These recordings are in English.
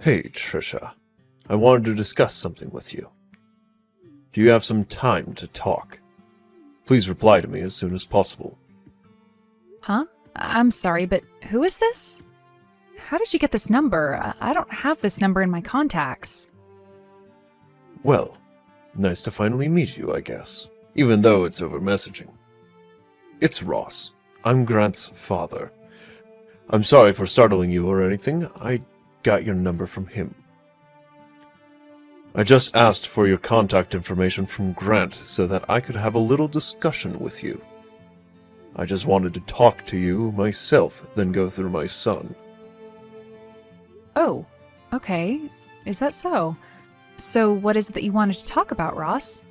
Hey, Trisha. I wanted to discuss something with you. Do you have some time to talk? Please reply to me as soon as possible. Huh? I'm sorry, but who is this? How did you get this number? I don't have this number in my contacts. Well, nice to finally meet you, I guess, even though it's over messaging. It's Ross. I'm Grant's father. I'm sorry for startling you or anything. I got your number from him. I just asked for your contact information from Grant so that I could have a little discussion with you. I just wanted to talk to you myself, then go through my son. Oh, okay. Is that so? So what is it that you wanted to talk about, Ross?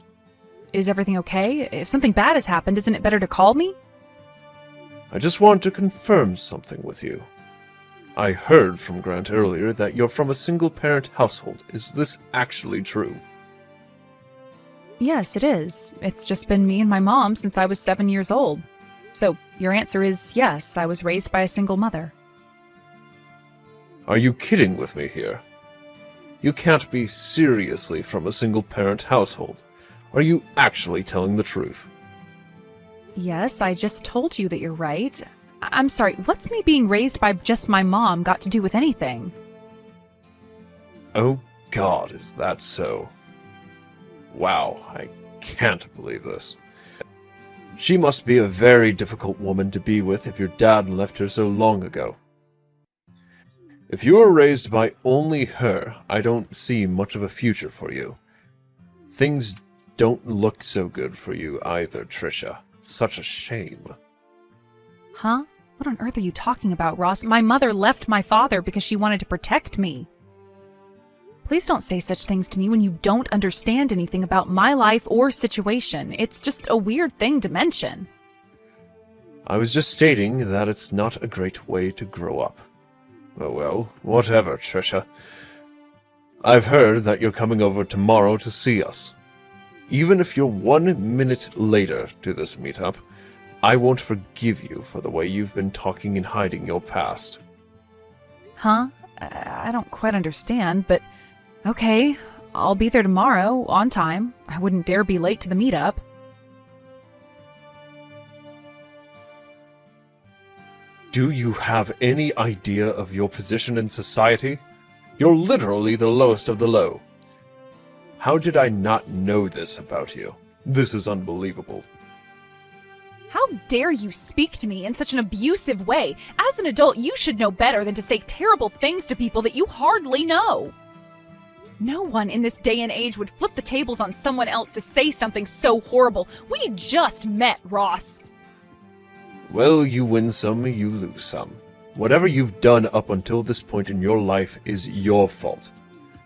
Is everything okay? If something bad has happened, isn't it better to call me? I just wanted to confirm something with you. I heard from Grant earlier that you're from a single-parent household. Is this actually true? Yes, it is. It's just been me and my mom since I was 7 years old. So, your answer is yes, I was raised by a single mother. Are you kidding with me here? You can't be seriously from a single-parent household. Are you actually telling the truth? Yes, I just told you that you're right. I'm sorry, what's me being raised by just my mom got to do with anything? Oh God, is that so? Wow, I can't believe this. She must be a very difficult woman to be with if your dad left her so long ago. If you were raised by only her, I don't see much of a future for you. Things don't look so good for you either, Trisha. Such a shame. Huh? What on earth are you talking about, Ross? My mother left my father because she wanted to protect me. Please don't say such things to me when you don't understand anything about my life or situation. It's just a weird thing to mention. I was just stating that it's not a great way to grow up. Oh well, whatever, Trisha. I've heard that you're coming over tomorrow to see us. Even if you're 1 minute later to this meetup, I won't forgive you for the way you've been talking and hiding your past. Huh? I don't quite understand, but okay. I'll be there tomorrow, on time. I wouldn't dare be late to the meetup. Do you have any idea of your position in society? You're literally the lowest of the low. How did I not know this about you? This is unbelievable. How dare you speak to me in such an abusive way? As an adult, you should know better than to say terrible things to people that you hardly know. No one in this day and age would flip the tables on someone else to say something so horrible. We just met, Ross. Well, you win some, you lose some. Whatever you've done up until this point in your life is your fault.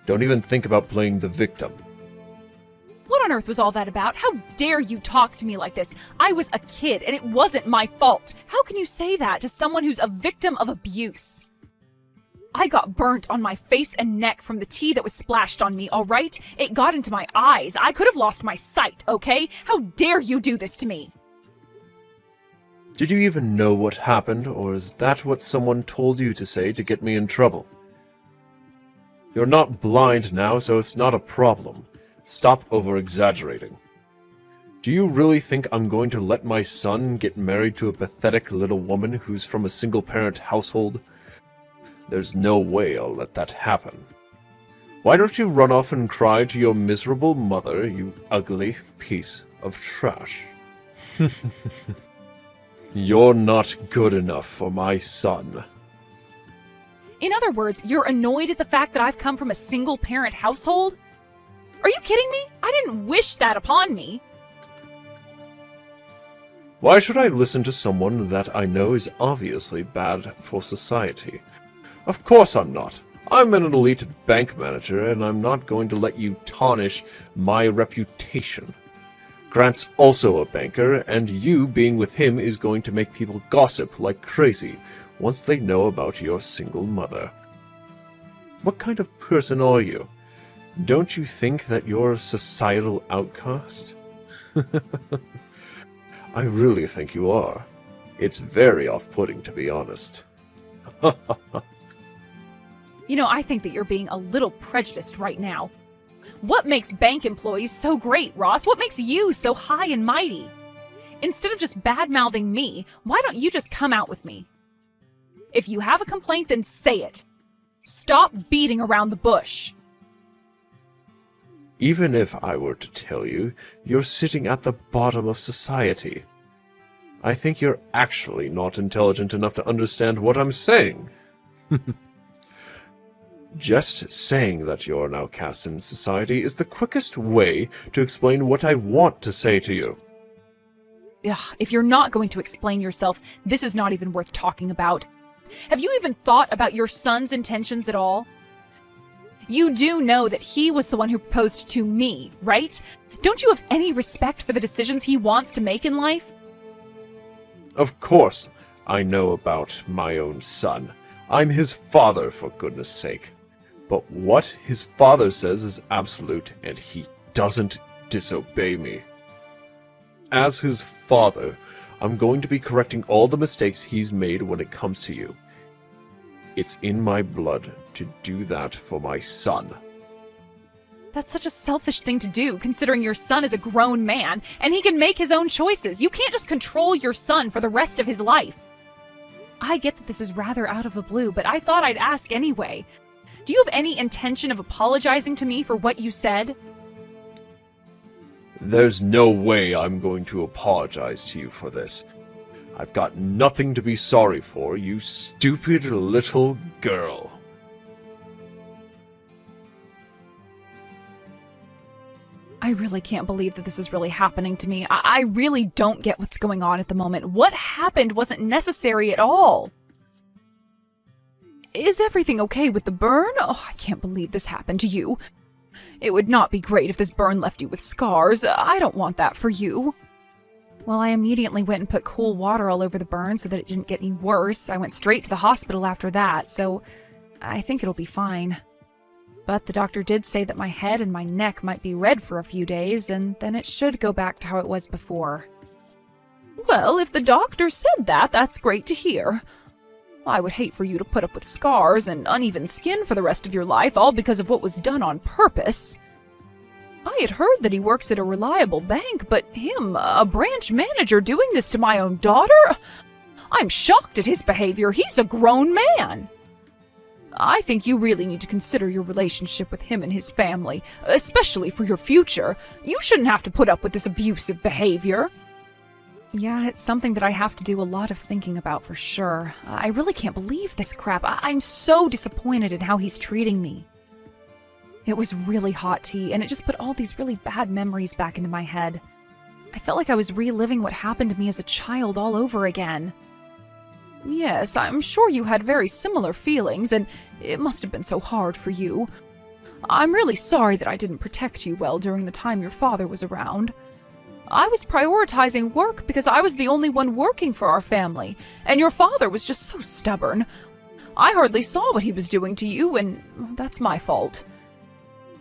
Don't even think about playing the victim. What on earth was all that about? How dare you talk to me like this? I was a kid, and it wasn't my fault. How can you say that to someone who's a victim of abuse? I got burnt on my face and neck from the tea that was splashed on me, all right? It got into my eyes. I could have lost my sight, okay? How dare you do this to me? Did you even know what happened, or is that what someone told you to say to get me in trouble? You're not blind now, so it's not a problem. Stop over-exaggerating. Do you really think I'm going to let my son get married to a pathetic little woman who's from a single-parent household? There's no way I'll let that happen. Why don't you run off and cry to your miserable mother, you ugly piece of trash? You're not good enough for my son. In other words, you're annoyed at the fact that I've come from a single-parent household? Are you kidding me? I didn't wish that upon me. Why should I listen to someone that I know is obviously bad for society? Of course I'm not. I'm an elite bank manager, and I'm not going to let you tarnish my reputation. Grant's also a banker, and you being with him is going to make people gossip like crazy once they know about your single mother. What kind of person are you? Don't you think that you're a societal outcast? I really think you are. It's very off-putting, to be honest. I think that you're being a little prejudiced right now. What makes bank employees so great, Ross? What makes you so high and mighty? Instead of just bad-mouthing me, why don't you just come out with me? If you have a complaint, then say it. Stop beating around the bush. Even if I were to tell you, you're sitting at the bottom of society. I think you're actually not intelligent enough to understand what I'm saying. Just saying that you're an outcast in society is the quickest way to explain what I want to say to you. Ugh, if you're not going to explain yourself, this is not even worth talking about. Have you even thought about your son's intentions at all? You do know that he was the one who proposed to me, right? Don't you have any respect for the decisions he wants to make in life? Of course, I know about my own son. I'm his father, for goodness sake. But what his father says is absolute, and he doesn't disobey me. As his father, I'm going to be correcting all the mistakes he's made when it comes to you. It's in my blood to do that for my son. That's such a selfish thing to do, considering your son is a grown man, and he can make his own choices. You can't just control your son for the rest of his life. I get that this is rather out of the blue, but I thought I'd ask anyway. Do you have any intention of apologizing to me for what you said? There's no way I'm going to apologize to you for this. I've got nothing to be sorry for, you stupid little girl. I really can't believe that this is really happening to me. I really don't get what's going on at the moment. What happened wasn't necessary at all. Is everything okay with the burn? Oh, I can't believe this happened to you. It would not be great if this burn left you with scars. I don't want that for you. Well, I immediately went and put cool water all over the burn so that it didn't get any worse. I went straight to the hospital after that, so I think it'll be fine. But the doctor did say that my head and my neck might be red for a few days, and then it should go back to how it was before. Well, if the doctor said that, that's great to hear. I would hate for you to put up with scars and uneven skin for the rest of your life, all because of what was done on purpose. I had heard that he works at a reliable bank, but him, a branch manager, doing this to my own daughter? I'm shocked at his behavior. He's a grown man. I think you really need to consider your relationship with him and his family, especially for your future. You shouldn't have to put up with this abusive behavior. Yeah, it's something that I have to do a lot of thinking about for sure. I really can't believe this crap. I'm so disappointed in how he's treating me. It was really hot tea, and it just put all these really bad memories back into my head. I felt like I was reliving what happened to me as a child all over again. Yes, I'm sure you had very similar feelings, and it must have been so hard for you. I'm really sorry that I didn't protect you well during the time your father was around. I was prioritizing work because I was the only one working for our family, and your father was just so stubborn. I hardly saw what he was doing to you, and that's my fault.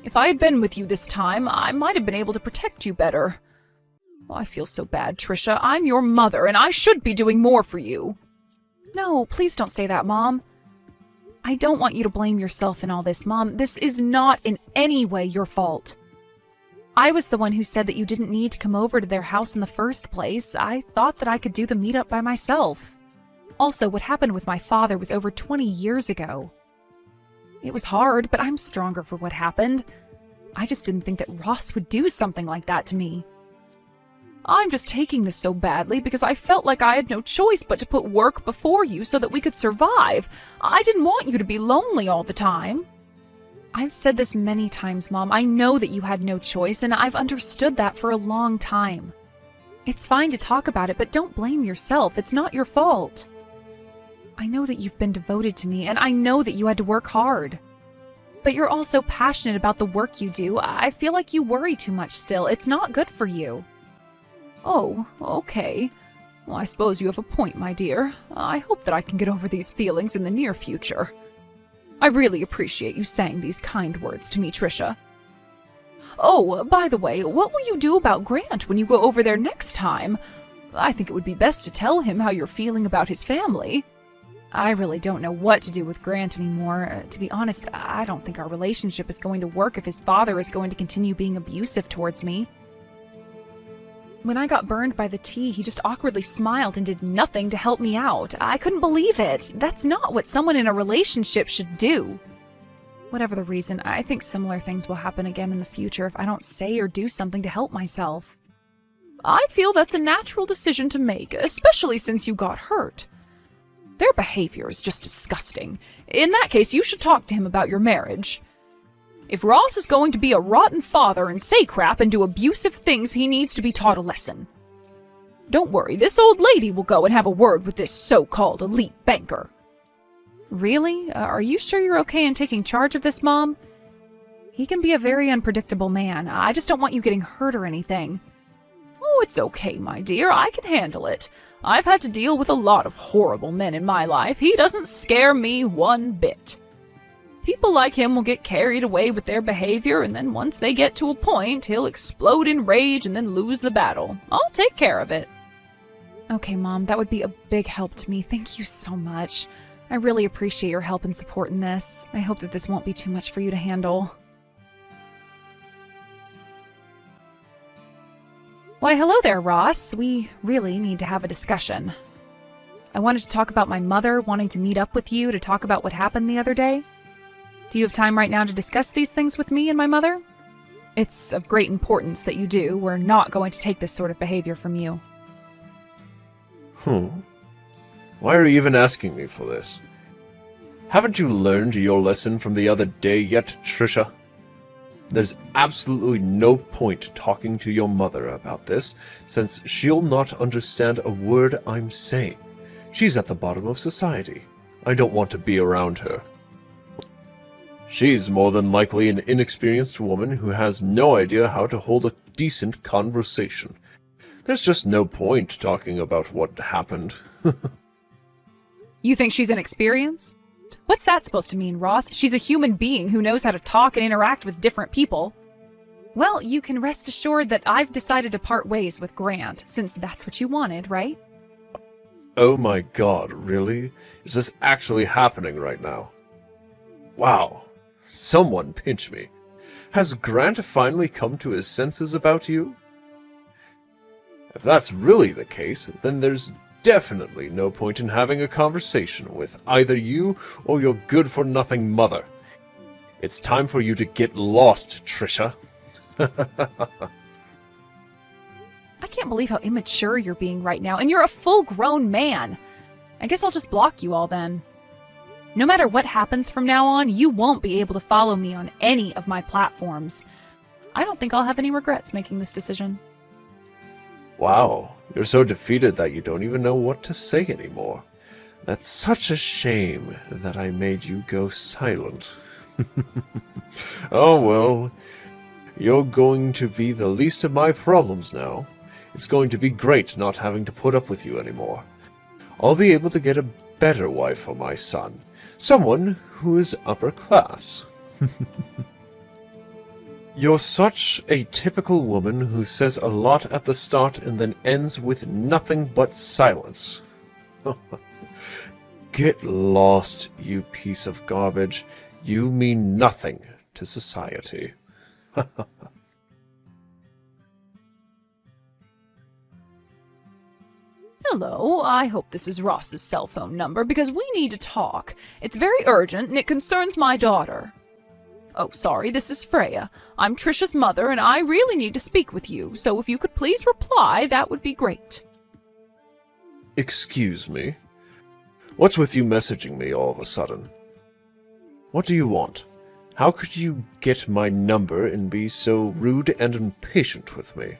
If I had been with you this time, I might have been able to protect you better. I feel so bad, Trisha. I'm your mother, and I should be doing more for you. No, please don't say that, Mom. I don't want you to blame yourself in all this, Mom. This is not in any way your fault. I was the one who said that you didn't need to come over to their house in the first place. I thought that I could do the meetup by myself. Also, what happened with my father was over 20 years ago. It was hard, but I'm stronger for what happened. I just didn't think that Ross would do something like that to me. I'm just taking this so badly because I felt like I had no choice but to put work before you so that we could survive. I didn't want you to be lonely all the time. I've said this many times, Mom. I know that you had no choice, and I've understood that for a long time. It's fine to talk about it, but don't blame yourself. It's not your fault. I know that you've been devoted to me, and I know that you had to work hard. But you're also passionate about the work you do. I feel like you worry too much still. It's not good for you. Oh, okay. Well, I suppose you have a point, my dear. I hope that I can get over these feelings in the near future. I really appreciate you saying these kind words to me, Trisha. Oh, by the way, what will you do about Grant when you go over there next time? I think it would be best to tell him how you're feeling about his family. I really don't know what to do with Grant anymore. To be honest, I don't think our relationship is going to work if his father is going to continue being abusive towards me. When I got burned by the tea, he just awkwardly smiled and did nothing to help me out. I couldn't believe it. That's not what someone in a relationship should do. Whatever the reason, I think similar things will happen again in the future if I don't say or do something to help myself. I feel that's a natural decision to make, especially since you got hurt. Their behavior is just disgusting. In that case, you should talk to him about your marriage. If Ross is going to be a rotten father and say crap and do abusive things, he needs to be taught a lesson. Don't worry, this old lady will go and have a word with this so-called elite banker. Really? Are you sure you're okay in taking charge of this, Mom? He can be a very unpredictable man. I just don't want you getting hurt or anything. Oh, it's okay, my dear. I can handle it. I've had to deal with a lot of horrible men in my life. He doesn't scare me one bit. People like him will get carried away with their behavior, and then once they get to a point, he'll explode in rage and then lose the battle. I'll take care of it. Okay, Mom, that would be a big help to me. Thank you so much. I really appreciate your help and support in this. I hope that this won't be too much for you to handle. Why, hello there, Ross. We really need to have a discussion. I wanted to talk about my mother wanting to meet up with you to talk about what happened the other day. Do you have time right now to discuss these things with me and my mother? It's of great importance that you do. We're not going to take this sort of behavior from you. Why are you even asking me for this? Haven't you learned your lesson from the other day yet, Trisha? There's absolutely no point talking to your mother about this, since she'll not understand a word I'm saying. She's at the bottom of society. I don't want to be around her. She's more than likely an inexperienced woman who has no idea how to hold a decent conversation. There's just no point talking about what happened. You think she's inexperienced? What's that supposed to mean, Ross? She's a human being who knows how to talk and interact with different people. Well, you can rest assured that I've decided to part ways with Grant, since that's what you wanted, right? Oh my god, really? Is this actually happening right now? Wow. Someone pinch me. Has Grant finally come to his senses about you? If that's really the case, then there's definitely no point in having a conversation with either you or your good-for-nothing mother. It's time for you to get lost, Trisha. I can't believe how immature you're being right now, and you're a full-grown man. I guess I'll just block you all then. No matter what happens from now on, you won't be able to follow me on any of my platforms. I don't think I'll have any regrets making this decision. Wow, you're so defeated that you don't even know what to say anymore. That's such a shame that I made you go silent. Oh well, you're going to be the least of my problems now. It's going to be great not having to put up with you anymore. I'll be able to get a better wife for my son. Someone who is upper class. You're such a typical woman who says a lot at the start and then ends with nothing but silence. Get lost, you piece of garbage. You mean nothing to society. Hello, I hope this is Ross's cell phone number because we need to talk. It's very urgent and it concerns my daughter. Oh, sorry, this is Freya. I'm Trisha's mother and I really need to speak with you, so if you could please reply, that would be great. Excuse me? What's with you messaging me all of a sudden? What do you want? How could you get my number and be so rude and impatient with me?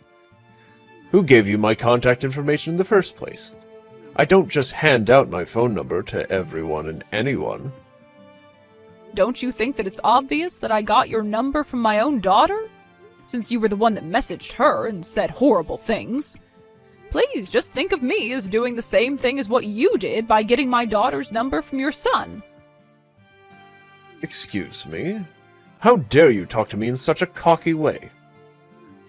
Who gave you my contact information in the first place? I don't just hand out my phone number to everyone and anyone. Don't you think that it's obvious that I got your number from my own daughter? Since you were the one that messaged her and said horrible things. Please, just think of me as doing the same thing as what you did by getting my daughter's number from your son. Excuse me? How dare you talk to me in such a cocky way?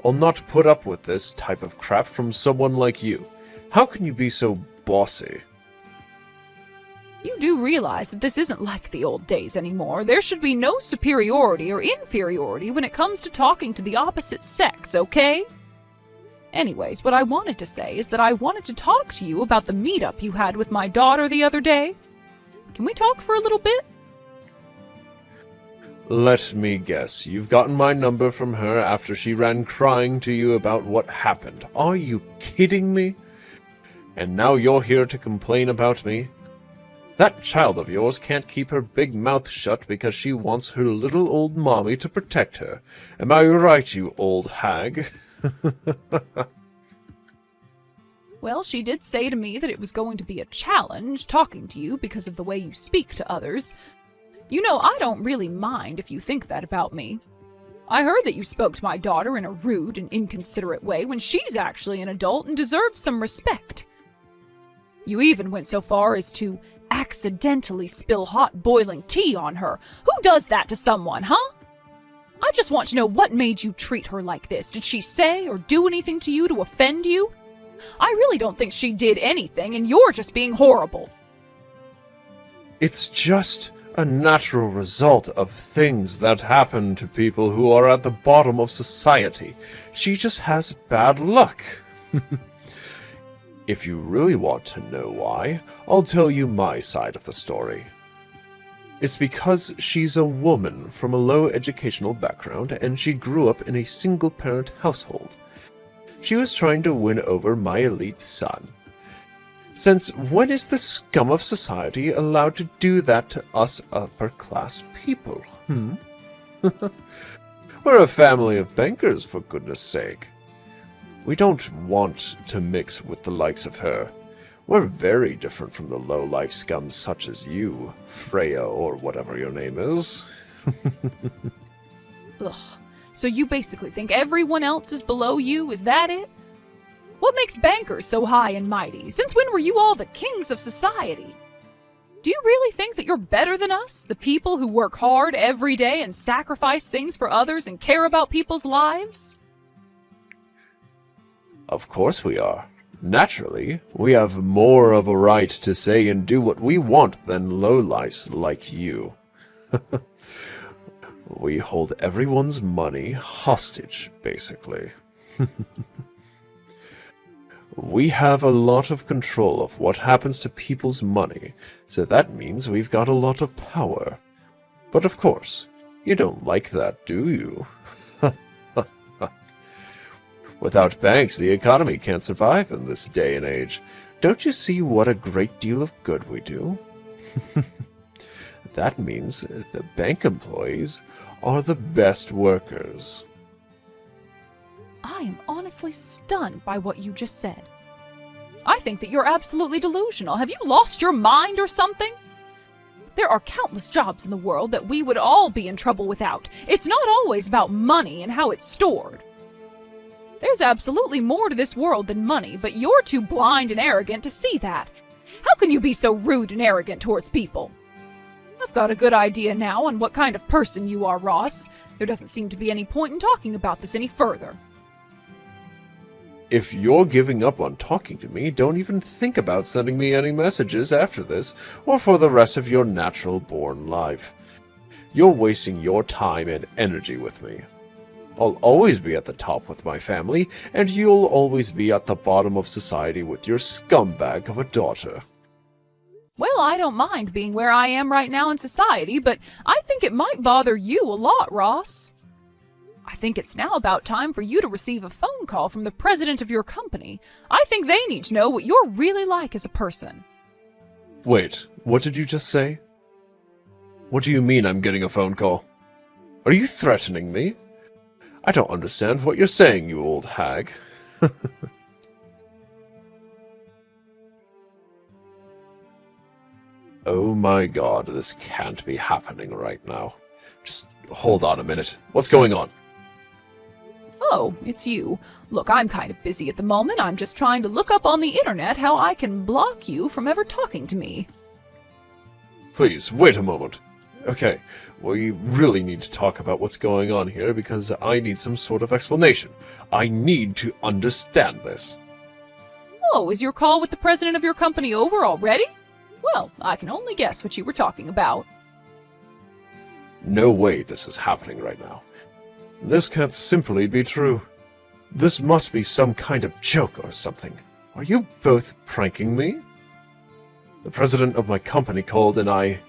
I'll not put up with this type of crap from someone like you. How can you be so bossy? You do realize that this isn't like the old days anymore. There should be no superiority or inferiority when it comes to talking to the opposite sex, okay? Anyways, what I wanted to say is that I wanted to talk to you about the meetup you had with my daughter the other day. Can we talk for a little bit? Let me guess, you've gotten my number from her after she ran crying to you about what happened. Are you kidding me? And now you're here to complain about me? That child of yours can't keep her big mouth shut because she wants her little old mommy to protect her. Am I right, you old hag? Well, she did say to me that it was going to be a challenge talking to you because of the way you speak to others. You know, I don't really mind if you think that about me. I heard that you spoke to my daughter in a rude and inconsiderate way when she's actually an adult and deserves some respect. You even went so far as to accidentally spill hot boiling tea on her. Who does that to someone, huh? I just want to know what made you treat her like this. Did she say or do anything to you to offend you? I really don't think she did anything, and you're just being horrible. It's just a natural result of things that happen to people who are at the bottom of society. She just has bad luck. If you really want to know why, I'll tell you my side of the story. It's because she's a woman from a low educational background and she grew up in a single-parent household. She was trying to win over my elite son. Since when is the scum of society allowed to do that to us upper-class people? We're a family of bankers, for goodness sake. We don't want to mix with the likes of her. We're very different from the low-life scum such as you, Freya, or whatever your name is. Ugh. So you basically think everyone else is below you, is that it? What makes bankers so high and mighty? Since when were you all the kings of society? Do you really think that you're better than us, the people who work hard every day and sacrifice things for others and care about people's lives? Of course we are. Naturally, we have more of a right to say and do what we want than lowlifes like you. We hold everyone's money hostage, basically. We have a lot of control of what happens to people's money, so that means we've got a lot of power. But of course, you don't like that, do you? Without banks, the economy can't survive in this day and age. Don't you see what a great deal of good we do? That means the bank employees are the best workers. I am honestly stunned by what you just said. I think that you're absolutely delusional. Have you lost your mind or something? There are countless jobs in the world that we would all be in trouble without. It's not always about money and how it's stored. There's absolutely more to this world than money, but you're too blind and arrogant to see that. How can you be so rude and arrogant towards people? I've got a good idea now on what kind of person you are, Ross. There doesn't seem to be any point in talking about this any further. If you're giving up on talking to me, don't even think about sending me any messages after this, or for the rest of your natural-born life. You're wasting your time and energy with me. I'll always be at the top with my family, and you'll always be at the bottom of society with your scumbag of a daughter. Well, I don't mind being where I am right now in society, but I think it might bother you a lot, Ross. I think it's now about time for you to receive a phone call from the president of your company. I think they need to know what you're really like as a person. Wait, what did you just say? What do you mean I'm getting a phone call? Are you threatening me? I don't understand what you're saying, you old hag. Oh my god, this can't be happening right now. Just hold on a minute. What's going on? Oh, it's you. Look, I'm kind of busy at the moment. I'm just trying to look up on the internet how I can block you from ever talking to me. Please, wait a moment. Okay, we really need to talk about what's going on here because I need some sort of explanation. I need to understand this. Oh, is your call with the president of your company over already? Well, I can only guess what you were talking about. No way this is happening right now. This can't simply be true. This must be some kind of joke or something. Are you both pranking me? The president of my company called and I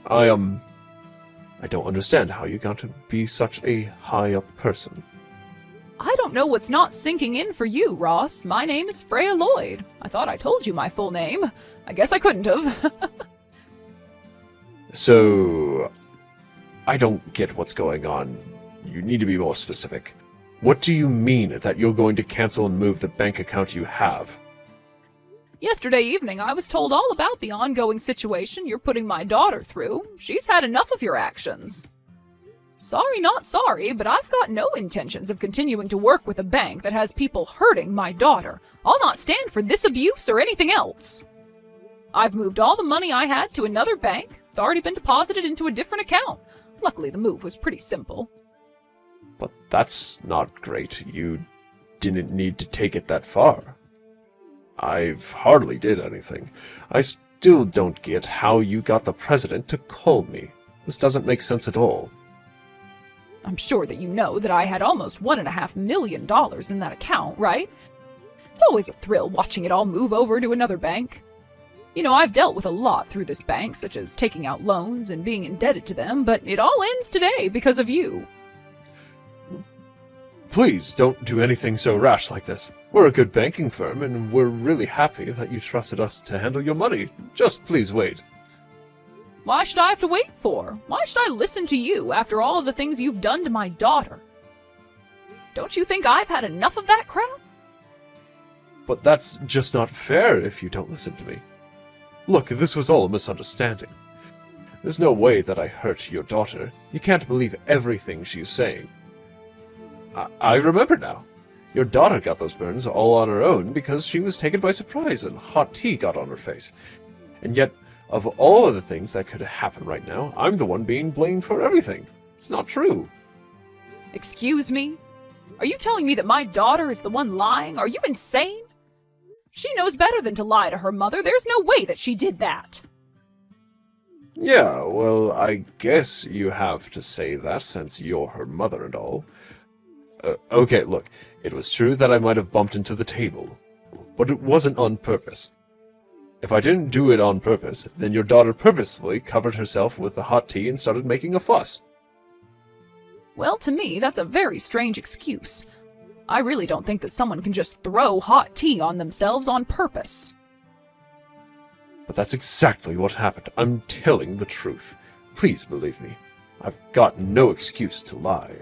don't understand how you got to be such a high-up person. I don't know what's not sinking in for you, Ross. My name is Freya Lloyd. I thought I told you my full name. I guess I couldn't have. So, I don't get what's going on. You need to be more specific. What do you mean that you're going to cancel and move the bank account you have? Yesterday evening, I was told all about the ongoing situation you're putting my daughter through. She's had enough of your actions. Sorry, not sorry, but I've got no intentions of continuing to work with a bank that has people hurting my daughter. I'll not stand for this abuse or anything else. I've moved all the money I had to another bank. It's already been deposited into a different account. Luckily, the move was pretty simple. But that's not great. You didn't need to take it that far. I've hardly did anything. I still don't get how you got the president to call me. This doesn't make sense at all. I'm sure that you know that I had almost $1.5 million in that account, right? It's always a thrill watching it all move over to another bank. You know, I've dealt with a lot through this bank, such as taking out loans and being indebted to them, but it all ends today because of you. Please don't do anything so rash like this. We're a good banking firm, and we're really happy that you trusted us to handle your money. Just please wait. Why should I have to wait for? Why should I listen to you after all of the things you've done to my daughter? Don't you think I've had enough of that crap? But that's just not fair if you don't listen to me. Look, this was all a misunderstanding. There's no way that I hurt your daughter. You can't believe everything she's saying. I remember now. Your daughter got those burns all on her own because she was taken by surprise and hot tea got on her face. And yet, of all of the things that could happen right now, I'm the one being blamed for everything. It's not true. Excuse me? Are you telling me that my daughter is the one lying? Are you insane? She knows better than to lie to her mother. There's no way that she did that. Yeah, well, I guess you have to say that since you're her mother and all. Okay, look, it was true that I might have bumped into the table, but it wasn't on purpose. If I didn't do it on purpose, then your daughter purposely covered herself with the hot tea and started making a fuss. Well, to me, that's a very strange excuse. I really don't think that someone can just throw hot tea on themselves on purpose. But that's exactly what happened. I'm telling the truth. Please believe me. I've got no excuse to lie.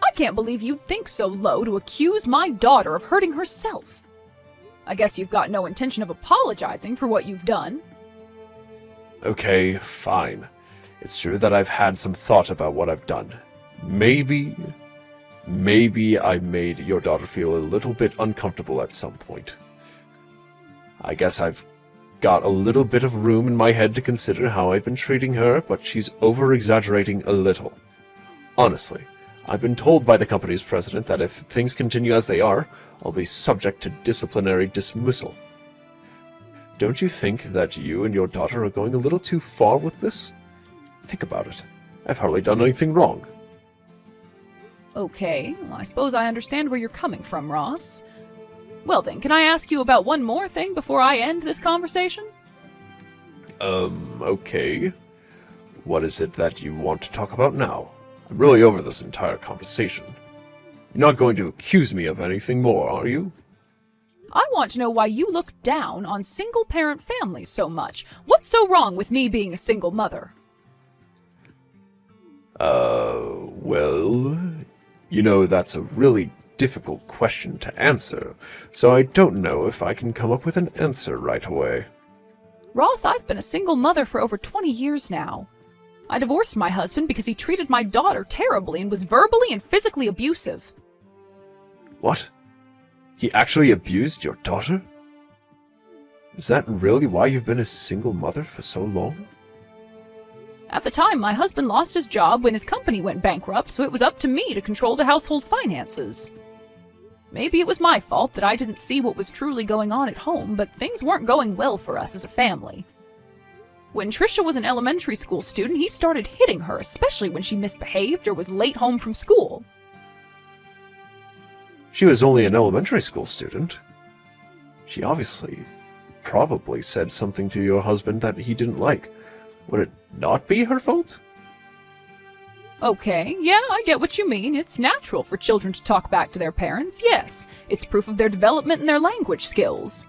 I can't believe you'd think so low to accuse my daughter of hurting herself. I guess you've got no intention of apologizing for what you've done. Okay, fine. It's true that I've had some thought about what I've done. Maybe I made your daughter feel a little bit uncomfortable at some point. I guess I've got a little bit of room in my head to consider how I've been treating her, but she's over-exaggerating a little. Honestly, I've been told by the company's president that if things continue as they are, I'll be subject to disciplinary dismissal. Don't you think that you and your daughter are going a little too far with this? Think about it. I've hardly done anything wrong. Okay, well, I suppose I understand where you're coming from, Ross. Well then, can I ask you about one more thing before I end this conversation? Okay. What is it that you want to talk about now? I'm really over this entire conversation. You're not going to accuse me of anything more, are you? I want to know why you look down on single-parent families so much. What's so wrong with me being a single mother? Well, you know, that's a really difficult question to answer, so I don't know if I can come up with an answer right away. Ross, I've been a single mother for over 20 years now. I divorced my husband because he treated my daughter terribly and was verbally and physically abusive. What? He actually abused your daughter? Is that really why you've been a single mother for so long? At the time, my husband lost his job when his company went bankrupt, so it was up to me to control the household finances. Maybe it was my fault that I didn't see what was truly going on at home, but things weren't going well for us as a family. When Trisha was an elementary school student, he started hitting her, especially when she misbehaved or was late home from school. She was only an elementary school student. She probably said something to your husband that he didn't like. Would it not be her fault? Okay, yeah, I get what you mean. It's natural for children to talk back to their parents, yes. It's proof of their development and their language skills.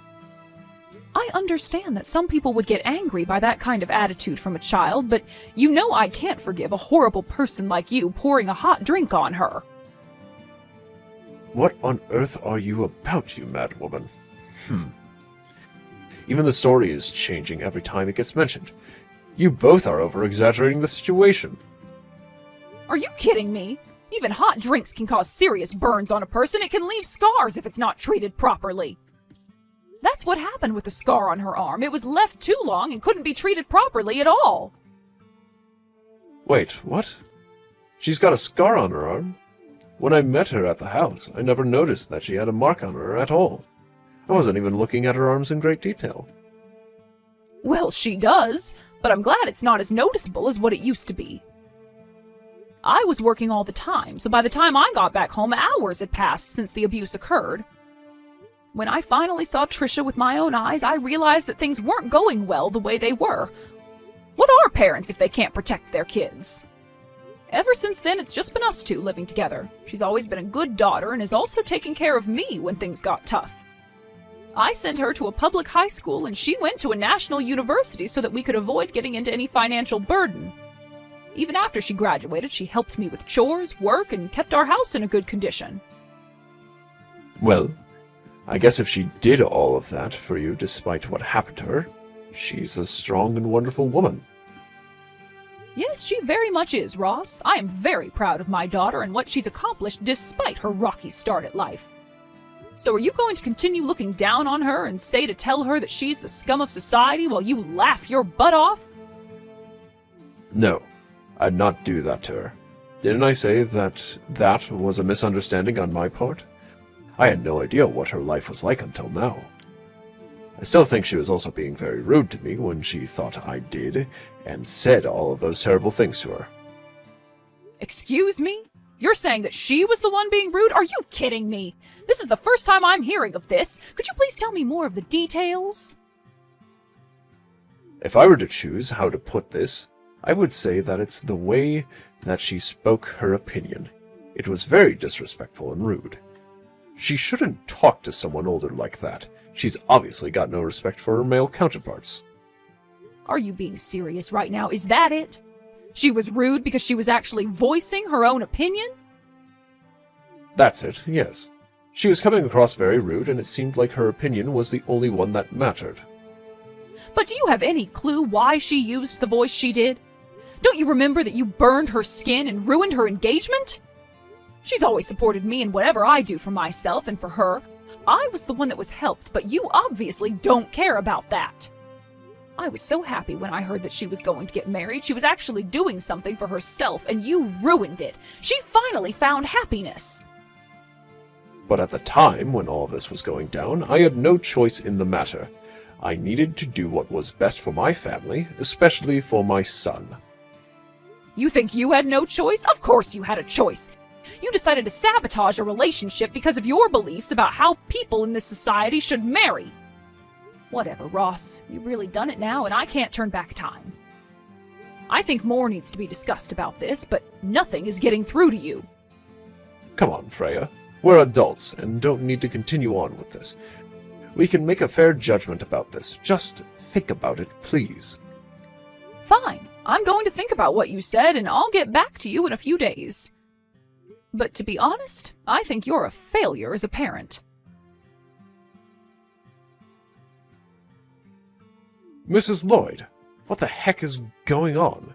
I understand that some people would get angry by that kind of attitude from a child, but you know I can't forgive a horrible person like you pouring a hot drink on her. What on earth are you about, you mad woman? Even the story is changing every time it gets mentioned. You both are over-exaggerating the situation. Are you kidding me? Even hot drinks can cause serious burns on a person. It can leave scars if it's not treated properly. That's what happened with the scar on her arm. It was left too long and couldn't be treated properly at all. Wait, what? She's got a scar on her arm? When I met her at the house, I never noticed that she had a mark on her at all. I wasn't even looking at her arms in great detail. Well, she does, but I'm glad it's not as noticeable as what it used to be. I was working all the time, so by the time I got back home, hours had passed since the abuse occurred. When I finally saw Trisha with my own eyes, I realized that things weren't going well the way they were. What are parents if they can't protect their kids? Ever since then, it's just been us two living together. She's always been a good daughter and has also taken care of me when things got tough. I sent her to a public high school and she went to a national university so that we could avoid getting into any financial burden. Even after she graduated, she helped me with chores, work, and kept our house in a good condition. Well, I guess if she did all of that for you despite what happened to her, she's a strong and wonderful woman. Yes, she very much is, Ross. I am very proud of my daughter and what she's accomplished despite her rocky start at life. So are you going to continue looking down on her and say to tell her that she's the scum of society while you laugh your butt off? No, I'd not do that to her. Didn't I say that was a misunderstanding on my part? I had no idea what her life was like until now. I still think she was also being very rude to me when she thought I did and said all of those terrible things to her. Excuse me? You're saying that she was the one being rude? Are you kidding me? This is the first time I'm hearing of this. Could you please tell me more of the details? If I were to choose how to put this, I would say that it's the way that she spoke her opinion. It was very disrespectful and rude. She shouldn't talk to someone older like that. She's obviously got no respect for her male counterparts. Are you being serious right now? Is that it? She was rude because she was actually voicing her own opinion? That's it, yes. She was coming across very rude, and it seemed like her opinion was the only one that mattered. But do you have any clue why she used the voice she did? Don't you remember that you burned her skin and ruined her engagement? She's always supported me in whatever I do for myself and for her. I was the one that was helped, but you obviously don't care about that. I was so happy when I heard that she was going to get married. She was actually doing something for herself, and you ruined it. She finally found happiness. But at the time when all this was going down, I had no choice in the matter. I needed to do what was best for my family, especially for my son. You think you had no choice? Of course you had a choice. You decided to sabotage a relationship because of your beliefs about how people in this society should marry. Whatever, Ross. You've really done it now, and I can't turn back time. I think more needs to be discussed about this, but nothing is getting through to you. Come on, Freya. We're adults and don't need to continue on with this. We can make a fair judgment about this. Just think about it, please. Fine. I'm going to think about what you said, and I'll get back to you in a few days. But to be honest, I think you're a failure as a parent. Mrs. Lloyd, what the heck is going on?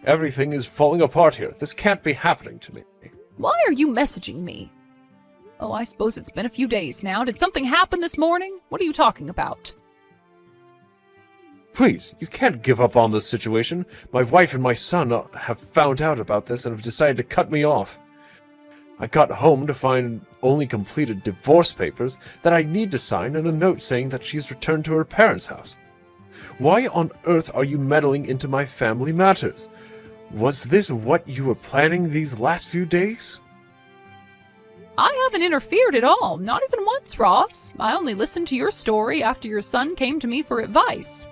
Everything is falling apart here. This can't be happening to me. Why are you messaging me? Oh, I suppose it's been a few days now. Did something happen this morning? What are you talking about? Please, you can't give up on this situation. My wife and my son have found out about this and have decided to cut me off. I got home to find only completed divorce papers that I need to sign and a note saying that she's returned to her parents' house. Why on earth are you meddling into my family matters? Was this what you were planning these last few days? I haven't interfered at all, not even once, Ross. I only listened to your story after your son came to me for advice.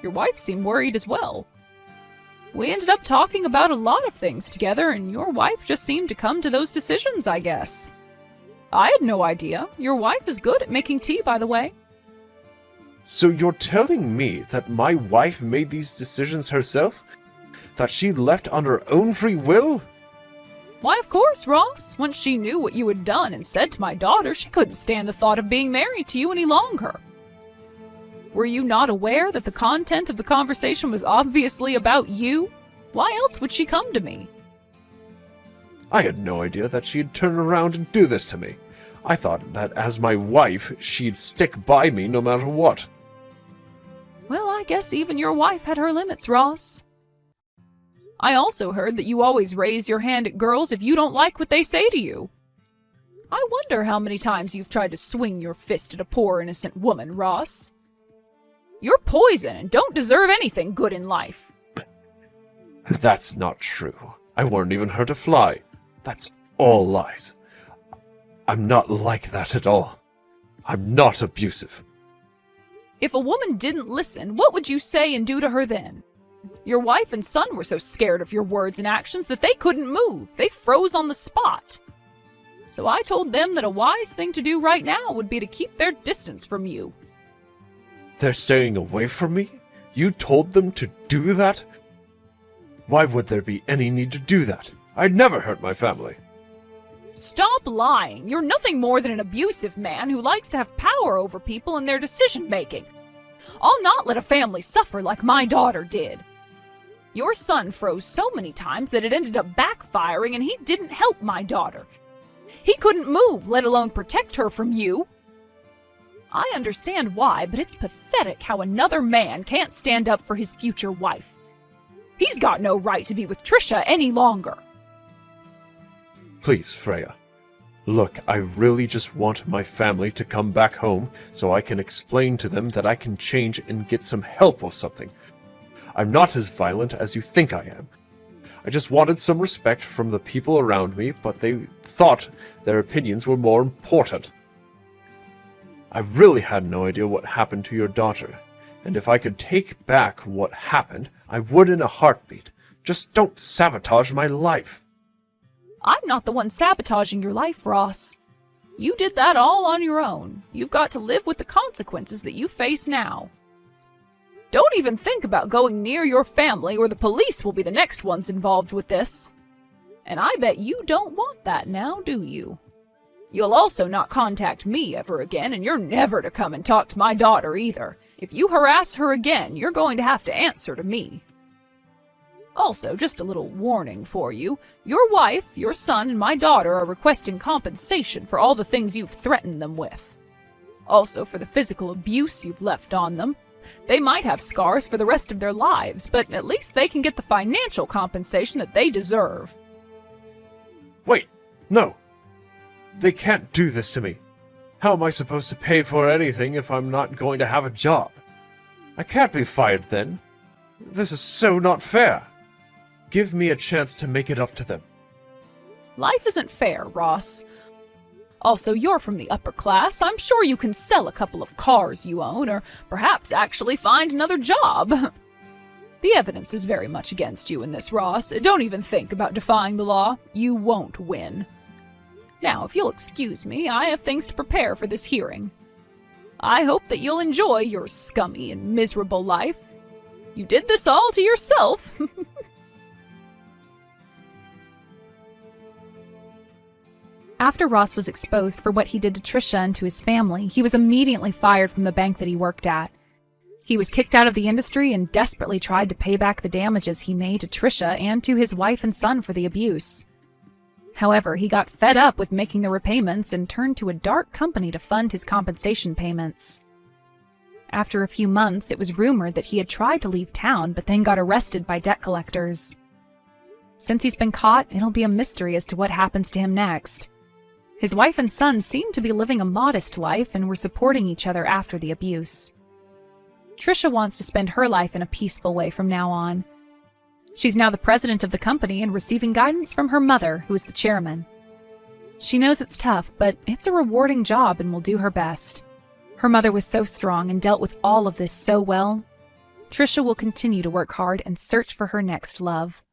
Your wife seemed worried as well. We ended up talking about a lot of things together, and your wife just seemed to come to those decisions, I guess. I had no idea. Your wife is good at making tea, by the way. So you're telling me that my wife made these decisions herself? That she left on her own free will? Why, of course, Ross. Once she knew what you had done and said to my daughter, she couldn't stand the thought of being married to you any longer. Were you not aware that the content of the conversation was obviously about you? Why else would she come to me? I had no idea that she'd turn around and do this to me. I thought that as my wife, she'd stick by me no matter what. Well, I guess even your wife had her limits, Ross. I also heard that you always raise your hand at girls if you don't like what they say to you. I wonder how many times you've tried to swing your fist at a poor innocent woman, Ross. You're poison and don't deserve anything good in life. That's not true. I weren't even hurt a fly. That's all lies. I'm not like that at all. I'm not abusive. If a woman didn't listen, what would you say and do to her then? Your wife and son were so scared of your words and actions that they couldn't move. They froze on the spot. So I told them that a wise thing to do right now would be to keep their distance from you. They're staying away from me? You told them to do that? Why would there be any need to do that? I'd never hurt my family. Stop lying. You're nothing more than an abusive man who likes to have power over people and their decision-making. I'll not let a family suffer like my daughter did. Your son froze so many times that it ended up backfiring and he didn't help my daughter. He couldn't move, let alone protect her from you. I understand why, but it's pathetic how another man can't stand up for his future wife. He's got no right to be with Trisha any longer. Please, Freya. Look, I really just want my family to come back home so I can explain to them that I can change and get some help or something. I'm not as violent as you think I am. I just wanted some respect from the people around me, but they thought their opinions were more important. I really had no idea what happened to your daughter, and if I could take back what happened, I would in a heartbeat. Just don't sabotage my life. I'm not the one sabotaging your life, Ross. You did that all on your own. You've got to live with the consequences that you face now. Don't even think about going near your family or the police will be the next ones involved with this. And I bet you don't want that now, do you? You'll also not contact me ever again, and you're never to come and talk to my daughter either. If you harass her again, you're going to have to answer to me. Also, just a little warning for you. Your wife, your son, and my daughter are requesting compensation for all the things you've threatened them with. Also for the physical abuse you've left on them. They might have scars for the rest of their lives, but at least they can get the financial compensation that they deserve. Wait, no. They can't do this to me. How am I supposed to pay for anything if I'm not going to have a job? I can't be fired then. This is so not fair. Give me a chance to make it up to them. Life isn't fair, Ross. Also, you're from the upper class. I'm sure you can sell a couple of cars you own, or perhaps actually find another job. The evidence is very much against you in this, Ross. Don't even think about defying the law. You won't win. Now, if you'll excuse me, I have things to prepare for this hearing. I hope that you'll enjoy your scummy and miserable life. You did this all to yourself. After Ross was exposed for what he did to Trisha and to his family, he was immediately fired from the bank that he worked at. He was kicked out of the industry and desperately tried to pay back the damages he made to Trisha and to his wife and son for the abuse. However, he got fed up with making the repayments and turned to a dark company to fund his compensation payments. After a few months, it was rumored that he had tried to leave town but then got arrested by debt collectors. Since he's been caught, it'll be a mystery as to what happens to him next. His wife and son seem to be living a modest life and were supporting each other after the abuse. Trisha wants to spend her life in a peaceful way from now on. She's now the president of the company and receiving guidance from her mother, who is the chairman. She knows it's tough, but it's a rewarding job and will do her best. Her mother was so strong and dealt with all of this so well. Trisha will continue to work hard and search for her next love.